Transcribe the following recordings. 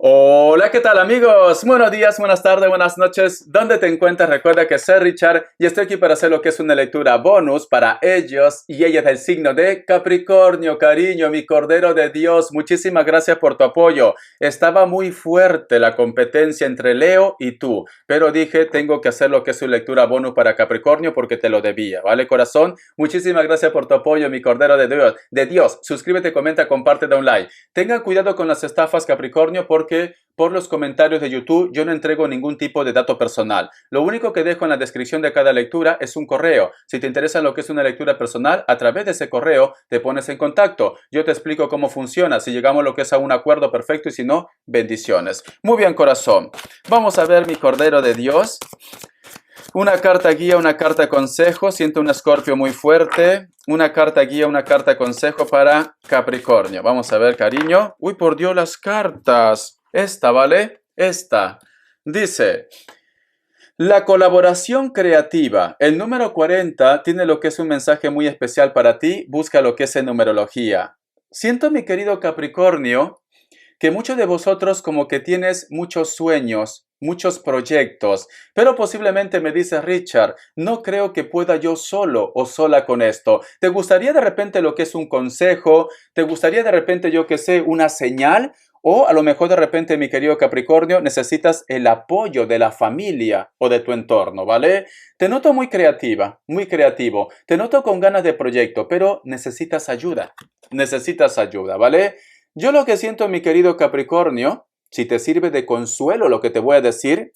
Hola, ¿qué tal amigos? Buenos días, buenas tardes, buenas noches. ¿Dónde te encuentras? Recuerda que soy Richard y estoy aquí para hacer lo que es una lectura bonus para ellos y ellas del signo de Capricornio. Cariño, mi Cordero de Dios, muchísimas gracias por tu apoyo. Estaba muy fuerte la competencia entre Leo y tú, pero dije tengo que hacer lo que es una lectura bonus para Capricornio porque te lo debía, ¿vale, corazón? Muchísimas gracias por tu apoyo, mi Cordero de Dios. Suscríbete, comenta, comparte, da un like. Tengan cuidado con las estafas, Capricornio, porque por los comentarios de YouTube yo no entrego ningún tipo de dato personal. Lo único que dejo en la descripción de cada lectura es un correo. Si te interesa lo que es una lectura personal, a través de ese correo te pones en contacto. Yo te explico cómo funciona, si llegamos a lo que es a un acuerdo perfecto y si no, bendiciones. Muy bien, corazón. Vamos a ver, mi Cordero de Dios. Una carta guía, una carta consejo. Siento un escorpio muy fuerte. Una carta guía, una carta consejo para Capricornio. Vamos a ver, cariño. Uy, por Dios, las cartas. Esta, ¿vale? Esta. Dice, la colaboración creativa. El número 40 tiene lo que es un mensaje muy especial para ti. Busca lo que es en numerología. Siento, mi querido Capricornio, que muchos de vosotros como que tienes muchos sueños, muchos proyectos, pero posiblemente me dices, Richard, no creo que pueda yo solo o sola con esto. ¿Te gustaría de repente lo que es un consejo? ¿Te gustaría de repente, yo que sé, una señal? O a lo mejor de repente, mi querido Capricornio, necesitas el apoyo de la familia o de tu entorno, ¿vale? Te noto muy creativa, muy creativo. Te noto con ganas de proyecto, pero necesitas ayuda. Necesitas ayuda, ¿vale? Yo lo que siento, mi querido Capricornio, si te sirve de consuelo lo que te voy a decir,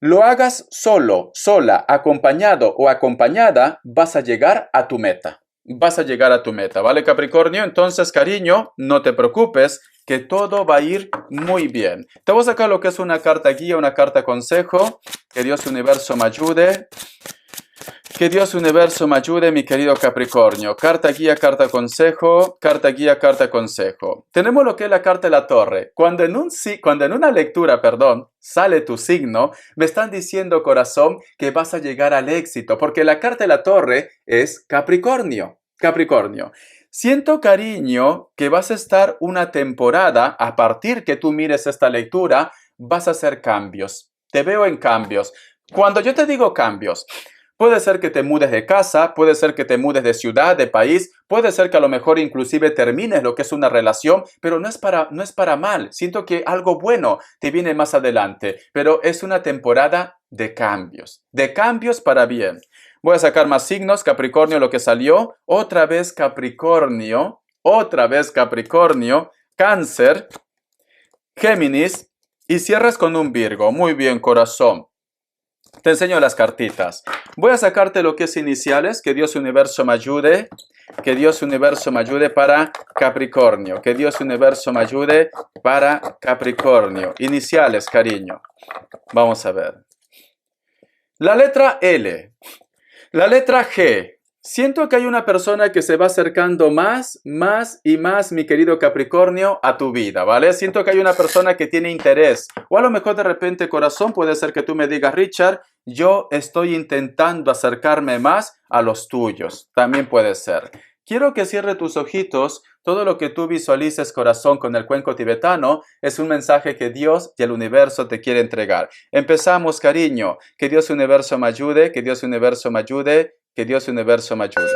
lo hagas solo, sola, acompañado o acompañada, vas a llegar a tu meta. Vas a llegar a tu meta, ¿vale, Capricornio? Entonces, cariño, no te preocupes, que todo va a ir muy bien. Te voy a sacar lo que es una carta guía, una carta consejo. Que Dios Universo me ayude. Que Dios Universo me ayude, mi querido Capricornio. Carta guía, carta consejo, carta guía, carta consejo. Tenemos lo que es la carta de la torre. Cuando en una lectura, sale tu signo, me están diciendo, corazón, que vas a llegar al éxito, porque la carta de la torre es Capricornio. Capricornio. Siento, cariño, que vas a estar una temporada, a partir que tú mires esta lectura, vas a hacer cambios. Te veo en cambios. Cuando yo te digo cambios, puede ser que te mudes de casa, puede ser que te mudes de ciudad, de país, puede ser que a lo mejor inclusive termines lo que es una relación, pero no es para mal. Siento que algo bueno te viene más adelante, pero es una temporada de cambios para bien. Voy a sacar más signos, Capricornio, lo que salió, otra vez Capricornio, Cáncer, Géminis y cierras con un Virgo. Muy bien, corazón. Te enseño las cartitas. Voy a sacarte lo que es iniciales. Que Dios Universo me ayude. Que Dios Universo me ayude para Capricornio. Que Dios Universo me ayude para Capricornio. Iniciales, cariño. Vamos a ver. La letra L. La letra G. Siento que hay una persona que se va acercando más y más, mi querido Capricornio, a tu vida, ¿vale? Siento que hay una persona que tiene interés. O a lo mejor de repente, corazón, puede ser que tú me digas, Richard, yo estoy intentando acercarme más a los tuyos. También puede ser. Quiero que cierre tus ojitos. Todo lo que tú visualices, corazón, con el cuenco tibetano es un mensaje que Dios y el universo te quiere entregar. Empezamos, cariño. Que Dios Universo me ayude, que Dios Universo me ayude, que Dios Universo me ayude.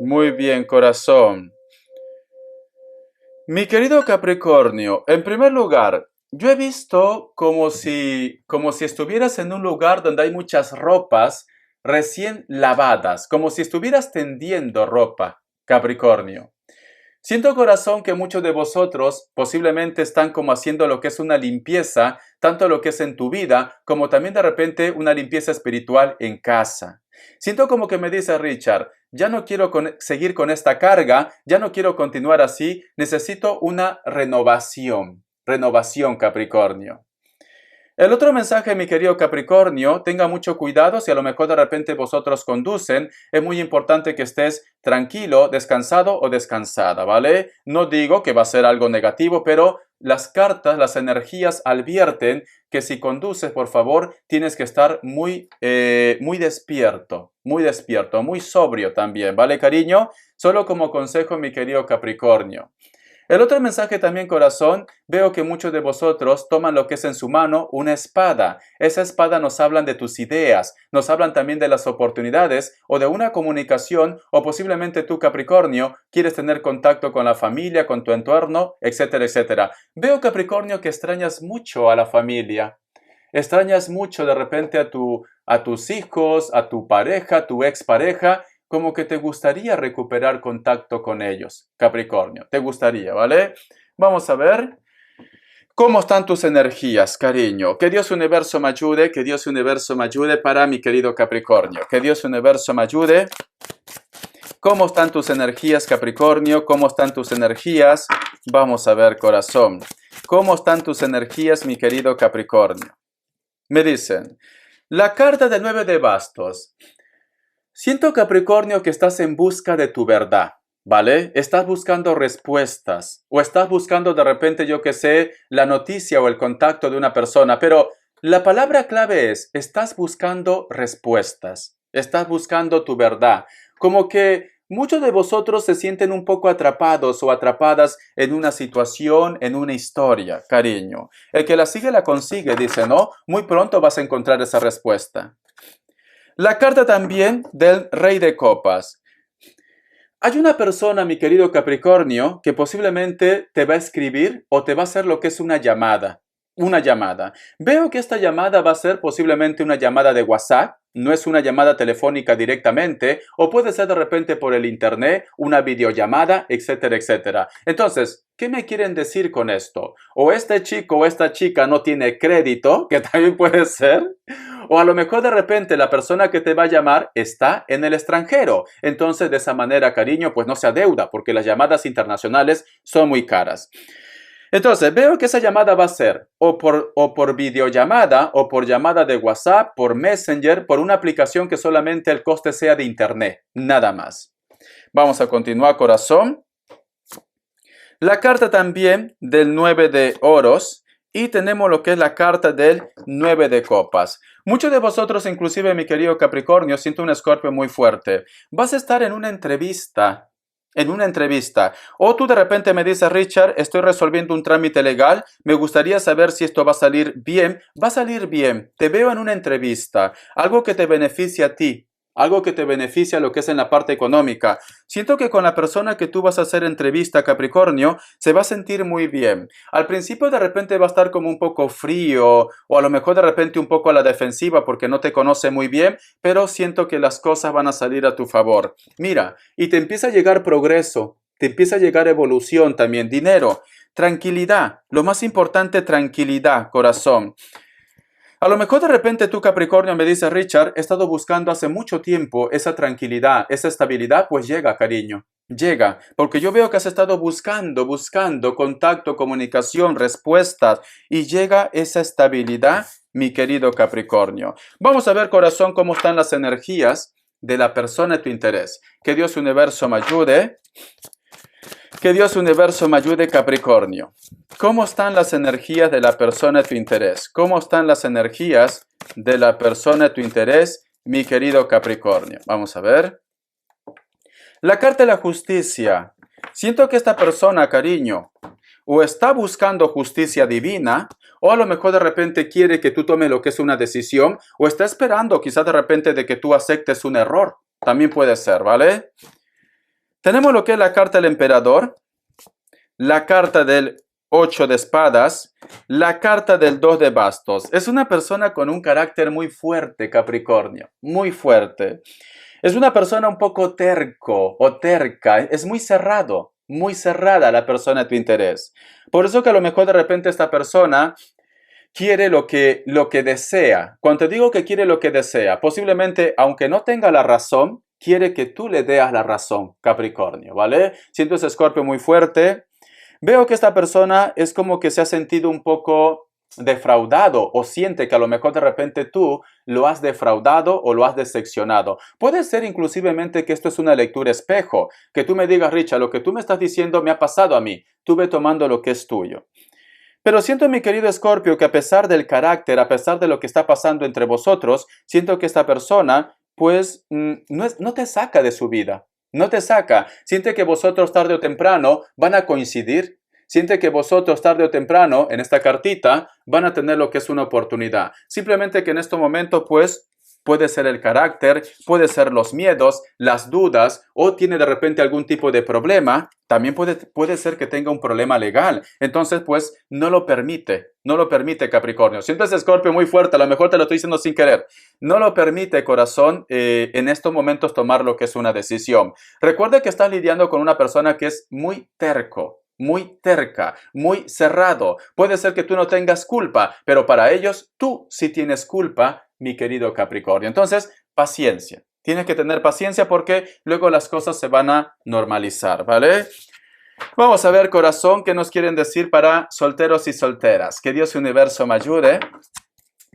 Muy bien, corazón. Mi querido Capricornio, en primer lugar, yo he visto como si estuvieras en un lugar donde hay muchas ropas recién lavadas, como si estuvieras tendiendo ropa, Capricornio. Siento, corazón, que muchos de vosotros posiblemente están como haciendo lo que es una limpieza, tanto lo que es en tu vida, como también de repente una limpieza espiritual en casa. Siento como que me dice Richard, ya no quiero seguir con esta carga, ya no quiero continuar así, necesito una renovación. Renovación, Capricornio. El otro mensaje, mi querido Capricornio, tenga mucho cuidado si a lo mejor de repente vosotros conducen. Es muy importante que estés tranquilo, descansado o descansada, ¿vale? No digo que va a ser algo negativo, pero las cartas, las energías advierten que si conduces, por favor, tienes que estar muy despierto, muy sobrio también, ¿vale, cariño? Solo como consejo, mi querido Capricornio. El otro mensaje también, corazón, veo que muchos de vosotros toman lo que es en su mano una espada. Esa espada nos hablan de tus ideas, nos hablan también de las oportunidades o de una comunicación, o posiblemente tú, Capricornio, quieres tener contacto con la familia, con tu entorno, etcétera, etcétera. Veo, Capricornio, que extrañas mucho a la familia. Extrañas mucho de repente a tus hijos, a tu pareja, a tu expareja, como que te gustaría recuperar contacto con ellos, Capricornio. Te gustaría, ¿vale? Vamos a ver cómo están tus energías, cariño. Que Dios Universo me ayude, que Dios Universo me ayude para mi querido Capricornio. Que Dios Universo me ayude. ¿Cómo están tus energías, Capricornio? ¿Cómo están tus energías? Vamos a ver, corazón. ¿Cómo están tus energías, mi querido Capricornio? Me dicen, la carta del 9 de bastos. Siento, Capricornio, que estás en busca de tu verdad, ¿vale? Estás buscando respuestas o estás buscando de repente, yo que sé, la noticia o el contacto de una persona, pero la palabra clave es, estás buscando respuestas, estás buscando tu verdad. Como que muchos de vosotros se sienten un poco atrapados o atrapadas en una situación, en una historia, cariño. El que la sigue la consigue, dice, ¿no? Muy pronto vas a encontrar esa respuesta. La carta también del Rey de Copas. Hay una persona, mi querido Capricornio, que posiblemente te va a escribir o te va a hacer lo que es una llamada. Una llamada. Veo que esta llamada va a ser posiblemente una llamada de WhatsApp, no es una llamada telefónica directamente, o puede ser de repente por el internet, una videollamada, etcétera, etcétera. Entonces, ¿qué me quieren decir con esto? O este chico o esta chica no tiene crédito, que también puede ser, o a lo mejor de repente la persona que te va a llamar está en el extranjero. Entonces, de esa manera, cariño, pues no se adeuda, porque las llamadas internacionales son muy caras. Entonces, veo que esa llamada va a ser o por videollamada o por llamada de WhatsApp, por Messenger, por una aplicación que solamente el coste sea de internet, nada más. Vamos a continuar, corazón. La carta también del 9 de oros y tenemos lo que es la carta del 9 de copas. Muchos de vosotros, inclusive mi querido Capricornio, siento un escorpio muy fuerte. Vas a estar en una entrevista. O tú de repente me dices, Richard, estoy resolviendo un trámite legal, me gustaría saber si esto va a salir bien. Va a salir bien, te veo en una entrevista, algo que te beneficie a ti, algo que te beneficia lo que es en la parte económica. Siento que con la persona que tú vas a hacer entrevista, Capricornio, se va a sentir muy bien. Al principio de repente va a estar como un poco frío o a lo mejor de repente un poco a la defensiva porque no te conoce muy bien, pero siento que las cosas van a salir a tu favor. Mira, y te empieza a llegar progreso, te empieza a llegar evolución también, dinero, tranquilidad. Lo más importante, tranquilidad, corazón. A lo mejor de repente tú, Capricornio, me dices, Richard, he estado buscando hace mucho tiempo esa tranquilidad, esa estabilidad, pues llega, cariño, llega, porque yo veo que has estado buscando contacto, comunicación, respuestas, y llega esa estabilidad, mi querido Capricornio. Vamos a ver, corazón, cómo están las energías de la persona de tu interés. Que Dios Universo me ayude. Que Dios Universo me ayude, Capricornio. ¿Cómo están las energías de la persona de tu interés? ¿Cómo están las energías de la persona de tu interés, mi querido Capricornio? Vamos a ver. La carta de la justicia. Siento que esta persona, cariño, o está buscando justicia divina, o a lo mejor de repente quiere que tú tomes lo que es una decisión, o está esperando quizás de repente de que tú aceptes un error. También puede ser, ¿vale? Tenemos lo que es la carta del emperador, la carta del 8 de espadas, la carta del 2 de bastos. Es una persona con un carácter muy fuerte, Capricornio, muy fuerte. Es una persona un poco terco o terca, es muy cerrado, muy cerrada la persona de tu interés. Por eso que a lo mejor de repente esta persona quiere lo que desea. Cuando te digo que quiere lo que desea, posiblemente, aunque no tenga la razón, quiere que tú le des la razón, Capricornio, ¿vale? Siento ese Escorpio muy fuerte. Veo que esta persona es como que se ha sentido un poco defraudado o siente que a lo mejor de repente tú lo has defraudado o lo has decepcionado. Puede ser inclusivemente que esto es una lectura espejo, que tú me digas, Richard, lo que tú me estás diciendo me ha pasado a mí, tú ve tomando lo que es tuyo. Pero siento, mi querido Escorpio, que a pesar del carácter, a pesar de lo que está pasando entre vosotros, siento que esta persona, pues, no te saca de su vida. No te saca. Siente que vosotros tarde o temprano van a coincidir. Siente que vosotros tarde o temprano, en esta cartita, van a tener lo que es una oportunidad. Simplemente que en este momento, pues, puede ser el carácter, puede ser los miedos, las dudas, o tiene de repente algún tipo de problema. También puede ser que tenga un problema legal. Entonces, pues, no lo permite Capricornio. Siento ese Escorpio muy fuerte, a lo mejor te lo estoy diciendo sin querer. No lo permite, corazón, en estos momentos tomar lo que es una decisión. Recuerda que estás lidiando con una persona que es muy terco, muy terca, muy cerrado. Puede ser que tú no tengas culpa, pero para ellos tú sí tienes culpa, mi querido Capricornio. Entonces, paciencia. Tienes que tener paciencia porque luego las cosas se van a normalizar, ¿vale? Vamos a ver, corazón, qué nos quieren decir para solteros y solteras. Que Dios universo me ayude.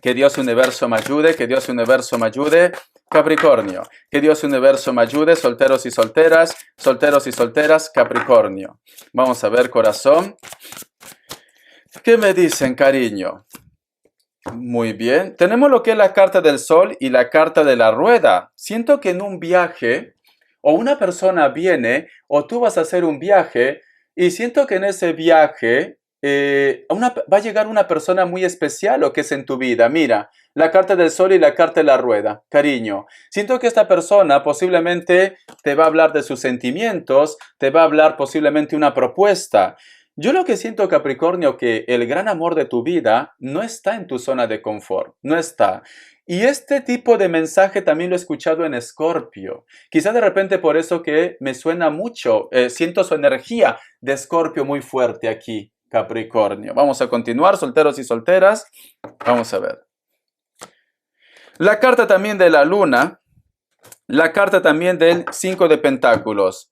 Que Dios universo me ayude. Que Dios universo me ayude. Capricornio. Que Dios universo me ayude. Solteros y solteras. Solteros y solteras. Capricornio. Vamos a ver, corazón. ¿Qué me dicen, cariño? Muy bien. Tenemos lo que es la carta del sol y la carta de la rueda. Siento que en un viaje o una persona viene o tú vas a hacer un viaje y siento que en ese viaje va a llegar una persona muy especial o que es en tu vida. Mira, la carta del sol y la carta de la rueda. Cariño, siento que esta persona posiblemente te va a hablar de sus sentimientos, te va a hablar posiblemente una propuesta. Yo lo que siento, Capricornio, que el gran amor de tu vida no está en tu zona de confort, no está. Y este tipo de mensaje también lo he escuchado en Escorpio. Quizá de repente por eso que me suena mucho, siento su energía de Escorpio muy fuerte aquí, Capricornio. Vamos a continuar, solteros y solteras. Vamos a ver. La carta también de la luna, la carta también del 5 de pentáculos.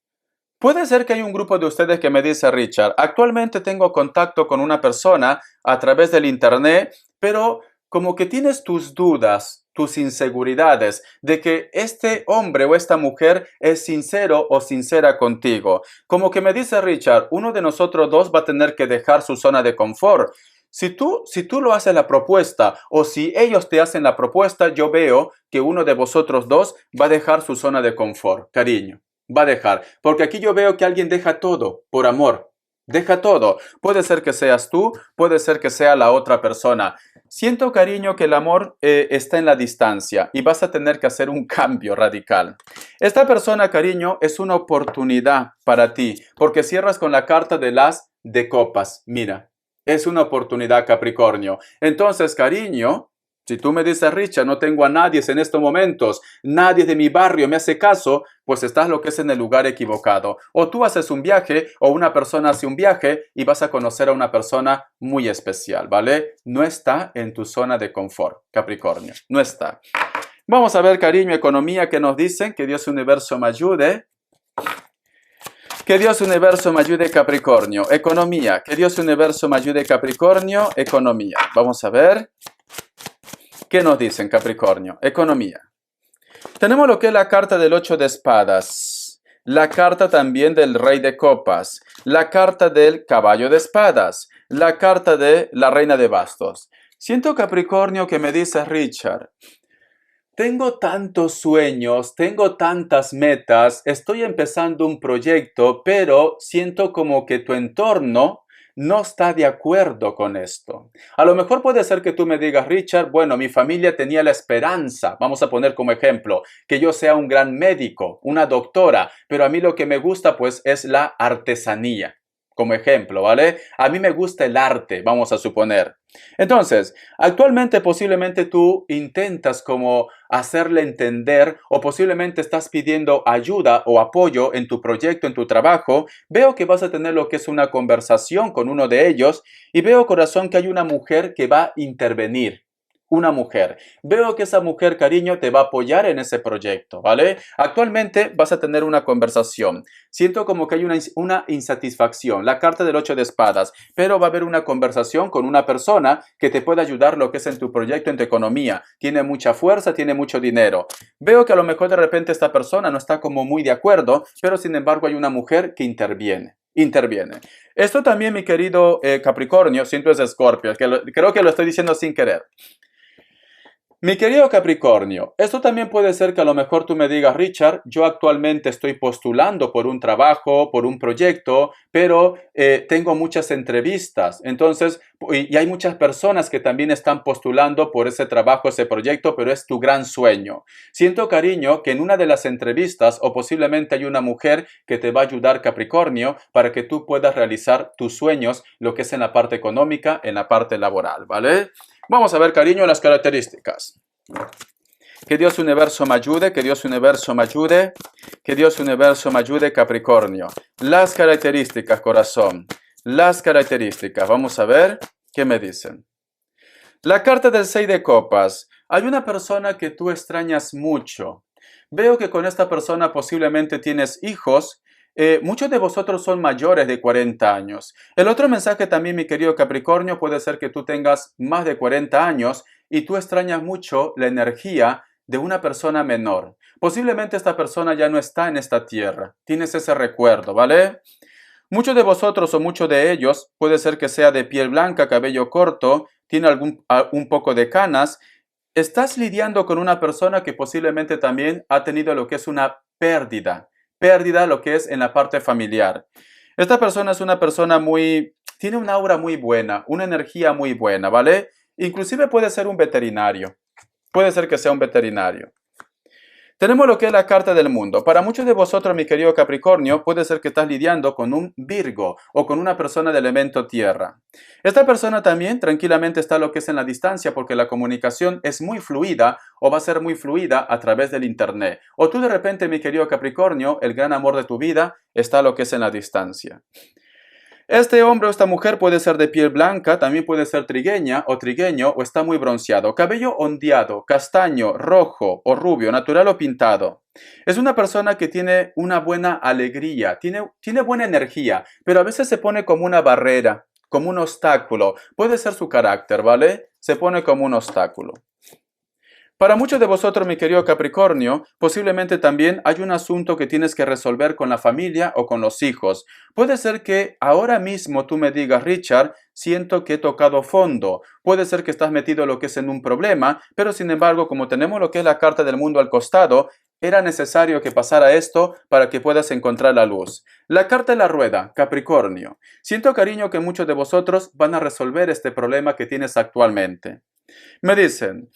Puede ser que hay un grupo de ustedes que me dice, Richard, actualmente tengo contacto con una persona a través del internet, pero como que tienes tus dudas, tus inseguridades de que este hombre o esta mujer es sincero o sincera contigo. Como que me dice, Richard, uno de nosotros dos va a tener que dejar su zona de confort. Si tú lo haces la propuesta o si ellos te hacen la propuesta, yo veo que uno de vosotros dos va a dejar su zona de confort, cariño. Va a dejar, porque aquí yo veo que alguien deja todo por amor, deja todo. Puede ser que seas tú, puede ser que sea la otra persona. Siento, cariño, que el amor está en la distancia y vas a tener que hacer un cambio radical. Esta persona, cariño, es una oportunidad para ti, porque cierras con la carta de las de copas. Mira, es una oportunidad, Capricornio. Entonces, cariño, si tú me dices, Richard, no tengo a nadie en estos momentos, nadie de mi barrio me hace caso, pues estás lo que es en el lugar equivocado. O tú haces un viaje o una persona hace un viaje y vas a conocer a una persona muy especial, ¿vale? No está en tu zona de confort, Capricornio, no está. Vamos a ver, cariño, economía, que nos dicen. Que Dios universo me ayude. Que Dios universo me ayude, Capricornio. Economía. Que Dios universo me ayude, Capricornio. Economía. Vamos a ver. ¿Qué nos dicen, Capricornio? Economía. Tenemos lo que es la carta del 8 de espadas, la carta también del rey de copas, la carta del caballo de espadas, la carta de la reina de bastos. Siento, Capricornio, que me dice, Richard, tengo tantos sueños, tengo tantas metas, estoy empezando un proyecto, pero siento como que tu entorno no está de acuerdo con esto. A lo mejor puede ser que tú me digas, Richard, bueno, mi familia tenía la esperanza, vamos a poner como ejemplo, que yo sea un gran médico, una doctora, pero a mí lo que me gusta pues es la artesanía. como ejemplo, ¿vale? A mí me gusta el arte, vamos a suponer. Entonces, actualmente posiblemente tú intentas como hacerle entender o posiblemente estás pidiendo ayuda o apoyo en tu proyecto, en tu trabajo. Veo que vas a tener lo que es una conversación con uno de ellos y veo, corazón, que hay una mujer que va a intervenir. Una mujer. Veo que esa mujer, cariño, te va a apoyar en ese proyecto, ¿vale? Actualmente vas a tener una conversación. Siento como que hay una insatisfacción, la carta del 8 de espadas, pero va a haber una conversación con una persona que te puede ayudar lo que es en tu proyecto, en tu economía. Tiene mucha fuerza, tiene mucho dinero. Veo que a lo mejor de repente esta persona no está como muy de acuerdo, pero sin embargo hay una mujer que interviene. Esto también, mi querido Capricornio, siento es Escorpio, creo que lo estoy diciendo sin querer. Mi querido Capricornio, esto también puede ser que a lo mejor tú me digas, Richard, yo actualmente estoy postulando por un trabajo, por un proyecto, pero tengo muchas entrevistas. Entonces, y hay muchas personas que también están postulando por ese trabajo, ese proyecto, pero es tu gran sueño. Siento, cariño, que en una de las entrevistas o posiblemente hay una mujer que te va a ayudar, Capricornio, para que tú puedas realizar tus sueños, lo que es en la parte económica, en la parte laboral, ¿vale? Vamos a ver, cariño, las características. Que Dios universo me ayude, que Dios universo me ayude, que Dios universo me ayude, Capricornio. Las características, corazón. Las características. Vamos a ver qué me dicen. La carta del 6 de copas. Hay una persona que tú extrañas mucho. Veo que con esta persona posiblemente tienes hijos. Muchos de vosotros son mayores de 40 años. El otro mensaje también, mi querido Capricornio, puede ser que tú tengas más de 40 años y tú extrañas mucho la energía de una persona menor. Posiblemente esta persona ya no está en esta tierra. Tienes ese recuerdo, ¿vale? Muchos de vosotros o muchos de ellos puede ser que sea de piel blanca, cabello corto, tiene un poco de canas. Estás lidiando con una persona que posiblemente también ha tenido lo que es una pérdida lo que es en la parte familiar. Esta persona es una persona tiene una aura muy buena, una energía muy buena, ¿vale? Inclusive puede ser un veterinario, puede ser que sea un veterinario. Tenemos lo que es la carta del mundo. Para muchos de vosotros, mi querido Capricornio, puede ser que estás lidiando con un Virgo o con una persona de elemento tierra. Esta persona también tranquilamente está lo que es en la distancia porque la comunicación es muy fluida o va a ser muy fluida a través del internet. O tú de repente, mi querido Capricornio, el gran amor de tu vida está lo que es en la distancia. Este hombre o esta mujer puede ser de piel blanca, también puede ser trigueña o trigueño o está muy bronceado, cabello ondeado, castaño, rojo o rubio, natural o pintado. Es una persona que tiene una buena alegría, tiene buena energía, pero a veces se pone como una barrera, como un obstáculo. Puede ser su carácter, ¿vale? Se pone como un obstáculo. Para muchos de vosotros, mi querido Capricornio, posiblemente también hay un asunto que tienes que resolver con la familia o con los hijos. Puede ser que ahora mismo tú me digas, Richard, siento que he tocado fondo. Puede ser que estás metido lo que es en un problema, pero sin embargo, como tenemos lo que es la carta del mundo al costado, era necesario que pasara esto para que puedas encontrar la luz. La carta de la rueda, Capricornio. Siento, cariño, que muchos de vosotros van a resolver este problema que tienes actualmente. Me dicen,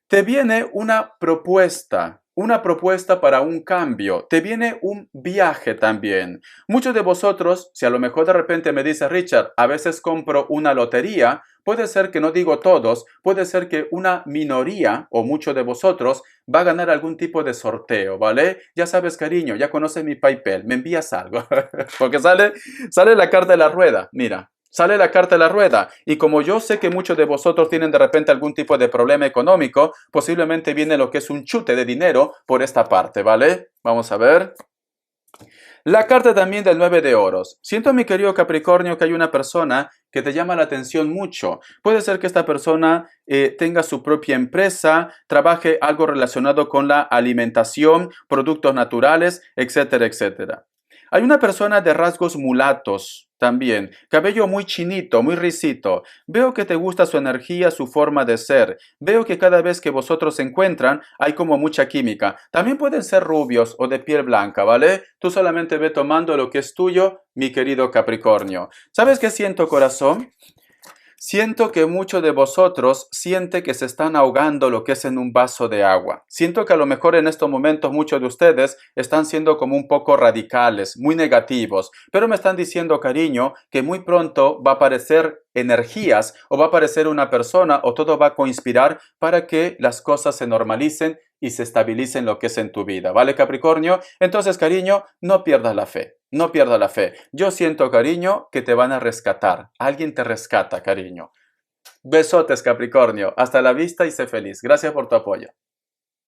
te viene una propuesta para un cambio, te viene un viaje también. Muchos de vosotros, si a lo mejor de repente me dice Richard, a veces compro una lotería, puede ser que no digo todos, puede ser que una minoría o muchos de vosotros va a ganar algún tipo de sorteo, ¿vale? Ya sabes, cariño, ya conoces mi PayPal, me envías algo, porque sale la carta de la rueda, mira. Sale la carta de la rueda y como yo sé que muchos de vosotros tienen de repente algún tipo de problema económico, posiblemente viene lo que es un chute de dinero por esta parte, ¿vale? Vamos a ver. La carta también del 9 de oros. Siento, mi querido Capricornio, que hay una persona que te llama la atención mucho. Puede ser que esta persona tenga su propia empresa, trabaje algo relacionado con la alimentación, productos naturales, etcétera, etcétera. Hay una persona de rasgos mulatos también, cabello muy chinito, muy risito. Veo que te gusta su energía, su forma de ser. Veo que cada vez que vosotros se encuentran hay como mucha química. También pueden ser rubios o de piel blanca, ¿vale? Tú solamente ve tomando lo que es tuyo, mi querido Capricornio. ¿Sabes qué siento, corazón? Siento que muchos de vosotros siente que se están ahogando lo que es en un vaso de agua. Siento que a lo mejor en estos momentos muchos de ustedes están siendo como un poco radicales, muy negativos, pero me están diciendo, cariño, que muy pronto va a aparecer energías o va a aparecer una persona o todo va a conspirar para que las cosas se normalicen y se estabilicen lo que es en tu vida, ¿vale, Capricornio? Entonces, cariño, no pierdas la fe, no pierdas la fe. Yo siento, cariño, que te van a rescatar. Alguien te rescata, cariño. Besotes, Capricornio. Hasta la vista y sé feliz. Gracias por tu apoyo.